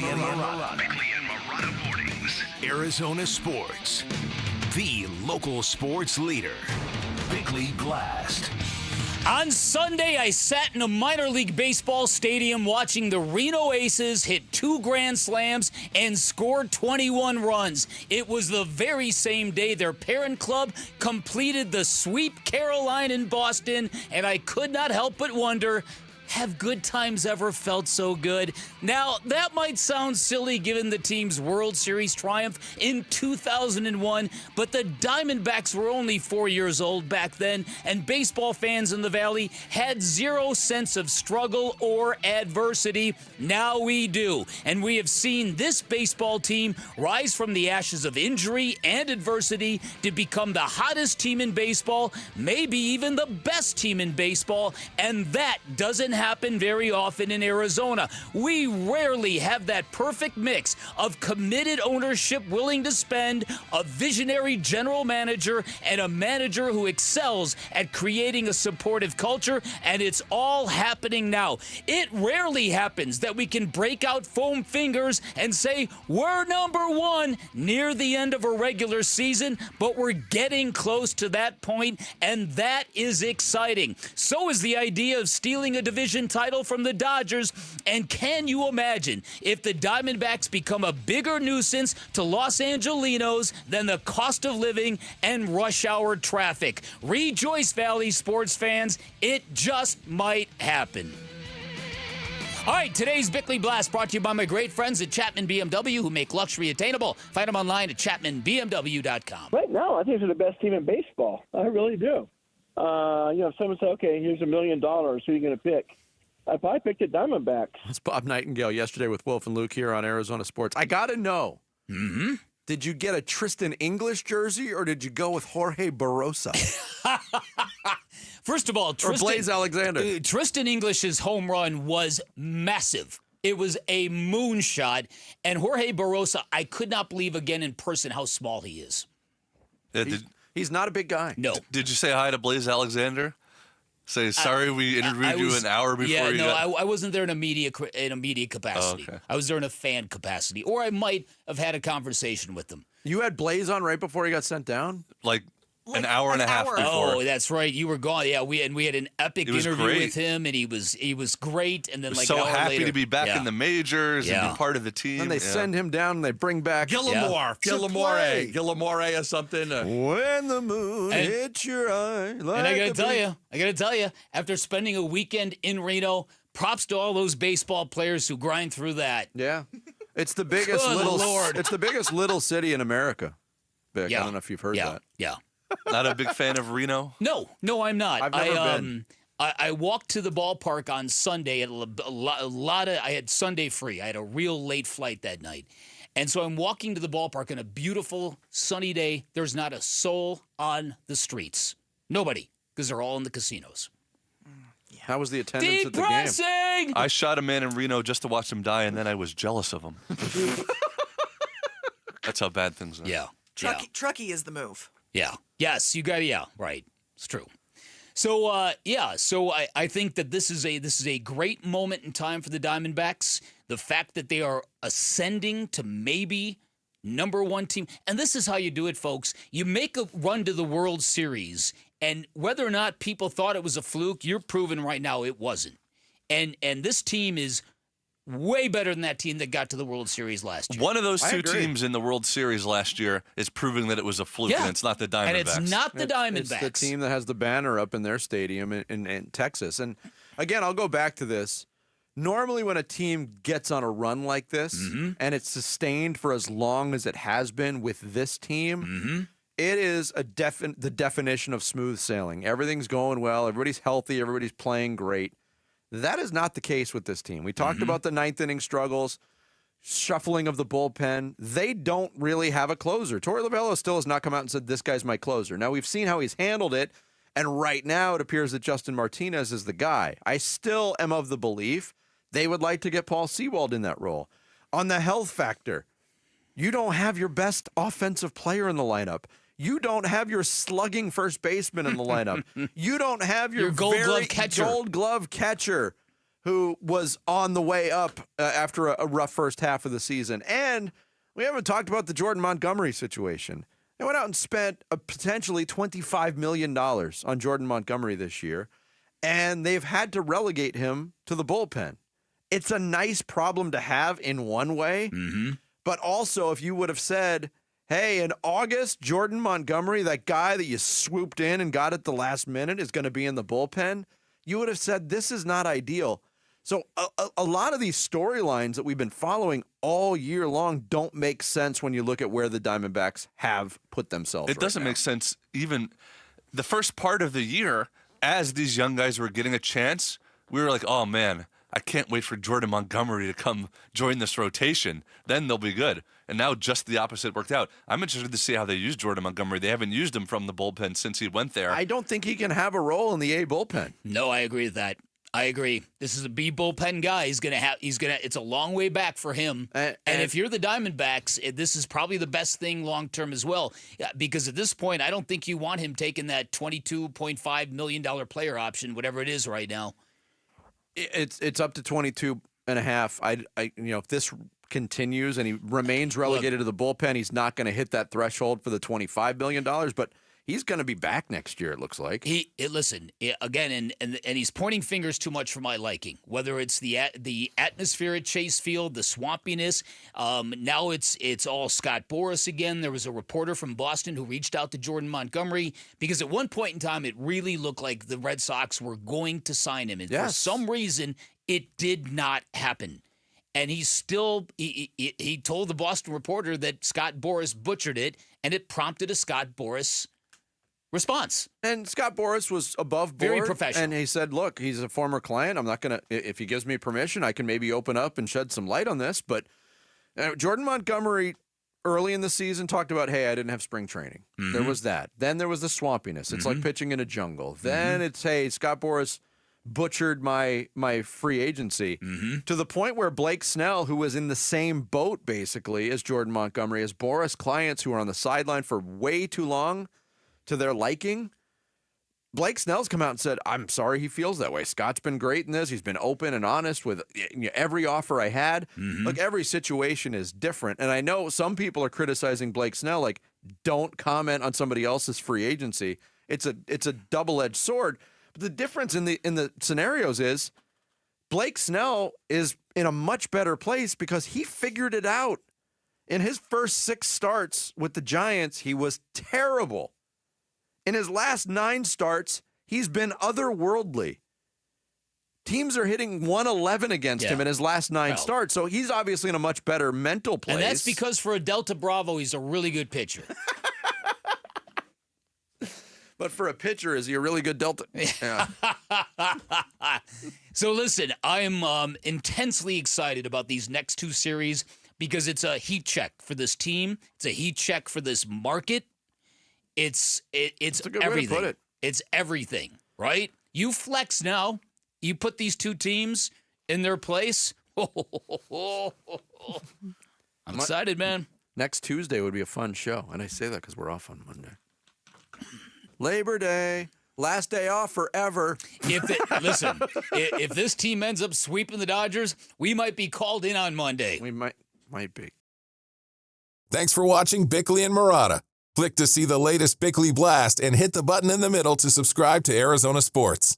and Marana. Bickley and Marana mornings. Arizona sports. The local sports leader. Bickley Blast. On Sunday, I sat in a minor league baseball stadium watching the Reno Aces hit 2 grand slams and score 21 runs. It was the very same day their parent club completed the sweep Caroline in Boston, and I could not help but wonder, have good times ever felt so good? Now, that might sound silly given the team's World Series triumph in 2001, but the Diamondbacks were only 4 years old back then, and baseball fans in the Valley had zero sense of struggle or adversity. Now we do, and we have seen this baseball team rise from the ashes of injury and adversity to become the hottest team in baseball, maybe even the best team in baseball, and that doesn't happen very often in Arizona. We rarely have that perfect mix of committed ownership willing to spend, a visionary general manager, and a manager who excels at creating a supportive culture, and it's all happening now. It rarely happens that we can break out foam fingers and say, we're number one near the end of a regular season, but we're getting close to that point, and that is exciting. So is the idea of stealing a division title from the Dodgers, and can you imagine if the Diamondbacks become a bigger nuisance to Los Angelinos than the cost of living and rush hour traffic? Rejoice, Valley sports fans, it just might happen. All right, today's Bickley Blast brought to you by my great friends at Chapman BMW, who make luxury attainable. Find them online at chapmanbmw.com. Right now, I think they're the best team in baseball. I really do. If someone said, okay, here's $1 million, who are you going to pick? If I picked the Diamondbacks. It's Bob Nightingale yesterday with Wolf and Luke here on Arizona Sports. I got to know, did you get a Tristan English jersey or did you go with Jorge Barrosa? First of all, Blaze Alexander. Tristan English's home run was massive. It was a moonshot. And Jorge Barrosa, I could not believe again in person how small he is. He's not a big guy. No. Did you say hi to Blaze Alexander? Say sorry, we interviewed you an hour before you got... I wasn't there in a media capacity. Oh, okay. I was there in a fan capacity, or I might have had a conversation with them. You had Blaze on right before he got sent down? Like an hour and a half before. Oh, that's right. You were gone. Yeah, we had an epic interview great. with him, and he was great. And then Was like so an hour happy later, to be back in the majors and be part of the team. And they send him down and they bring back Gilmore or something. When the moon hits your eye. Like and I gotta tell you, after spending a weekend in Reno, props to all those baseball players who grind through that. Yeah. It's the biggest It's the biggest little city in America. Vic, I don't know if you've heard that. Yeah. Not a big fan of Reno? No, I'm not. I've never been. I walked to the ballpark on Sunday at I had Sunday free. I had a real late flight that night. And so I'm walking to the ballpark on a beautiful sunny day. There's not a soul on the streets. Nobody, because they're all in the casinos. How was the attendance at the game? Depressing! I shot a man in Reno just to watch him die, and then I was jealous of him. That's how bad things are. Yeah. Truckee is the move. Yeah. Yes, you got. Yeah, right. It's true. So So I think that this is a great moment in time for the Diamondbacks. The fact that they are ascending to maybe number one team, and this is how you do it, folks. You make a run to the World Series, and whether or not people thought it was a fluke, you're proving right now it wasn't. And this team is way better than that team that got to the World Series last year. One of those two teams in the World Series last year is proving that it was a fluke, and it's not the Diamondbacks. And it's not the Diamondbacks. It's the team that has the banner up in their stadium in Texas. And again, I'll go back to this. Normally when a team gets on a run like this, and it's sustained for as long as it has been with this team, it is the definition of smooth sailing. Everything's going well. Everybody's healthy. Everybody's playing great. That is not the case with this team. We talked about the ninth inning struggles, shuffling of the bullpen. They don't really have a closer. Torey Lovullo still has not come out and said, this guy's my closer. Now, we've seen how he's handled it, and right now it appears that Justin Martinez is the guy. I still am of the belief they would like to get Paul Sewald in that role. On the health factor, you don't have your best offensive player in the lineup. You don't have your slugging first baseman in the lineup. You don't have your Gold Glove catcher. Gold Glove catcher. who was on the way up after a rough first half of the season. And we haven't talked about the Jordan Montgomery situation. They went out and spent potentially $25 million on Jordan Montgomery this year, and they've had to relegate him to the bullpen. It's a nice problem to have in one way, but also if you would have said, hey, in August, Jordan Montgomery, that guy that you swooped in and got at the last minute, is going to be in the bullpen, you would have said this is not ideal. So a lot of these storylines that we've been following all year long don't make sense when you look at where the Diamondbacks have put themselves. It doesn't make sense even the first part of the year as these young guys were getting a chance. We were like, oh, man, I can't wait for Jordan Montgomery to come join this rotation. Then they'll be good. And now just the opposite worked out. I'm interested to see how they use Jordan Montgomery. They haven't used him from the bullpen since he went there. I don't think he can have a role in the A bullpen. No, I agree with that. I agree. This is a B bullpen guy. It's a long way back for him. And if you're the Diamondbacks, this is probably the best thing long term as well. Because at this point, I don't think you want him taking that $22.5 million player option, whatever it is right now. It's up to 22 and a half. If this continues and he remains relegated to the bullpen, he's not going to hit that threshold for the $25 million, but he's going to be back next year, it looks like. Again, and he's pointing fingers too much for my liking. Whether it's the atmosphere at Chase Field, the swampiness. Now it's all Scott Boras again. There was a reporter from Boston who reached out to Jordan Montgomery because at one point in time it really looked like the Red Sox were going to sign him, and for some reason it did not happen. And he told the Boston reporter that Scott Boras butchered it, and it prompted a Scott Boras response. And Scott Boras was above board. Very professional. And he said, look, he's a former client. I'm not going to, if he gives me permission, I can maybe open up and shed some light on this. But Jordan Montgomery early in the season talked about, hey, I didn't have spring training. There was that. Then there was the swampiness. It's like pitching in a jungle. Then it's, hey, Scott Boras butchered my free agency to the point where Blake Snell, who was in the same boat basically as Jordan Montgomery, as Boras clients who were on the sideline for way too long to their liking, Blake Snell's come out and said, I'm sorry he feels that way. Scott's been great in this. He's been open and honest with every offer I had. Look, every situation is different. And I know some people are criticizing Blake Snell, like, don't comment on somebody else's free agency. It's a double-edged sword. But the difference in the scenarios is Blake Snell is in a much better place because he figured it out. In his first 6 starts with the Giants, he was terrible. In his last 9 starts, he's been otherworldly. Teams are hitting 111 against him in his last 9 starts, so he's obviously in a much better mental place. And that's because for a Delta Bravo, he's a really good pitcher. But for a pitcher, is he a really good Delta? Yeah. So listen, I am intensely excited about these next 2 series because it's a heat check for this team. It's a heat check for this market. It's a good everything. way to put it. It's everything, right? You flex now. You put these 2 teams in their place. I'm excited, man. Next Tuesday would be a fun show, and I say that because we're off on Monday. Labor Day, last day off forever. If this team ends up sweeping the Dodgers, we might be called in on Monday. We might be. Thanks for watching Bickley and Marotta. Click to see the latest Bickley Blast and hit the button in the middle to subscribe to Arizona Sports.